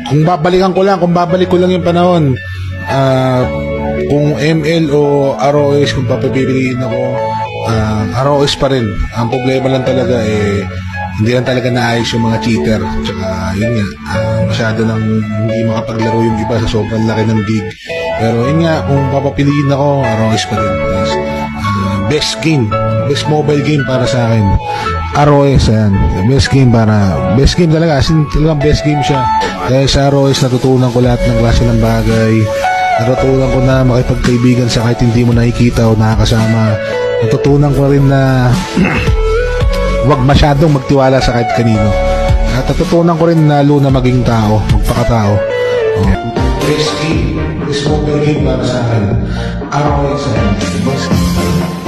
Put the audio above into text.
kung babalik ko lang yung panahon, kung ML o ROS, kung papipiliin ako, ROS pa rin. Ang problema lang talaga hindi lang talaga naayos yung mga cheater. Tsaka yun nga, masyado nang hindi makapaglaro yung iba sa sobrang laki ng gig. Pero yun nga, kung papapiliin ako, ROS pa rin. Best mobile game para sa akin, ROS. Ayan, best game talaga, as in talagang best game siya. Dahil sa ROS natutunan ko lahat ng klase ng bagay. Natutunan ko na makipagkaibigan sa kahit hindi mo nakikita o nakakasama. Natutunan ko rin na huwag masyadong magtiwala sa kahit kanino. At natutunan ko rin lalo na maging tao, magpakatao. Best mobile game para sa akin, ROS. Best game.